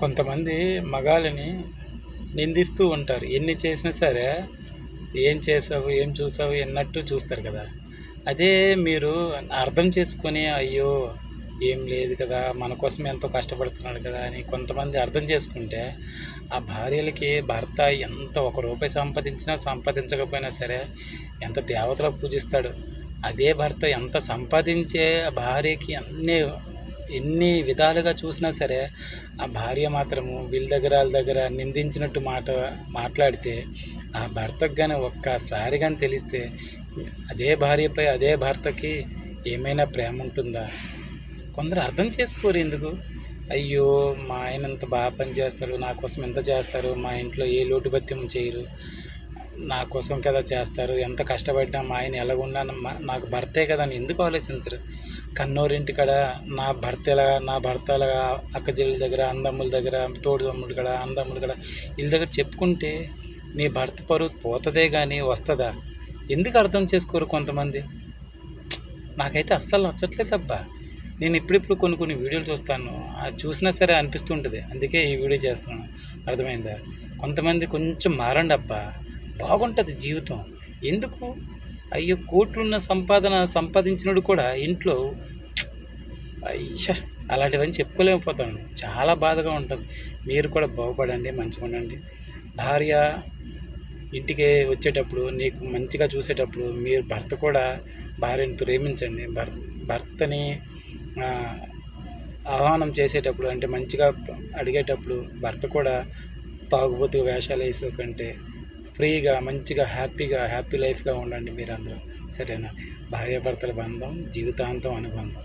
కొంతమంది మగాళ్ళని నిందిస్తూ ఉంటారు. ఎన్ని చేసినా సరే, "ఏం చేసావు? ఏం చూసావు?" అన్నట్టు చూస్తారు కదా! అదే మీరు అర్థం చేసుకొని, "అయ్యో! ఏం లేదు కదా! మన కోసం ఎంతో కష్టపడుతున్నాడు కదా!" అని కొంతమంది అర్థం చేసుకుంటే, ఆ భార్యలకి భర్త ఎంత ఒక రూపాయి సంపాదించినా, సంపాదించకపోయినా సరే, ఎంత దేవతలా పూజిస్తాడో, అదే భర్త ఎంత సంపాదించే భార్యకి ఎన్ని విధాలుగా చూసినా సరే, ఆ భార్య మాత్రము వీళ్ళ దగ్గర, ఆళ్ళ దగ్గర నిందించినట్టు మాట్లాడితే, ఆ భర్తకు గాని ఒక్కసారి గాని తెలిస్తే, అదే భార్యపై అదే భర్తకి ఏమైనా ప్రేముంటుందా? కొందరు అర్థం చేసుకోరు ఎందుకు? అయ్యో! మా ఆయన ఇంత పని చేస్తారు, నా కోసం ఇంత చేస్తారు, మా ఇంట్లో ఏ లోటుబత్యం చేయరు. నా కోసం కదా చేస్తారు. ఎంత కష్టపడినా మా ఆయన ఎలాగున్నా నాకు భర్తే కదా అని ఎందుకు ఆలోచించరు? కన్నోరింటికాడ నా భర్త అలాగా అక్క చెల్లెల దగ్గర, అన్నదమ్ముల దగ్గర, తోడు తమ్ముడు కాడ, అన్నదమ్ముల కాడ ఈళ్ళ దగ్గర చెప్పుకుంటే నీ భర్త పరువు పోతదే గానీ వస్తదా? ఎందుకు అర్థం చేసుకోరు కొంతమంది? నాకైతే అస్సలు నచ్చట్లేదబ్బా! నేను ఇప్పుడిప్పుడు కొన్ని వీడియోలు చూస్తాను. అది చూసినా సరే అనిపిస్తూ ఉంటది. అందుకే ఈ వీడియో చేస్తున్నాను. అర్థమైందా? కొంతమంది కొంచెం మారండబ్బా! బాగుంటది జీవితం. ఎందుకు? అయ్యో! కోట్లున్న సంపాదించినోడు కూడా ఇంట్లో అలాంటివన్నీ చెప్పుకోలేకపోతాను. చాలా బాధగా ఉంటది. మీరు కూడా బాగుపడండి, మంచిగుండండి. భార్య ఇంటికి వచ్చేటప్పుడు నీకు మంచిగా చూసేటప్పుడు మీరు భర్త కూడా భార్యను ప్రేమించండి. భర్తని ఆహ్, ఆహ్వానం చేసేటప్పుడు అంటే మంచిగా అడిగేటప్పుడు భర్త కూడా తాగుబోతు వేషాలేసుకోకంటే ఫ్రీగా, మంచిగా, హ్యాపీ లైఫ్‌గా ఉండండి మీరందరూ. సరేనా? భార్యాభర్తల బంధం జీవితాంతం అనుబంధం.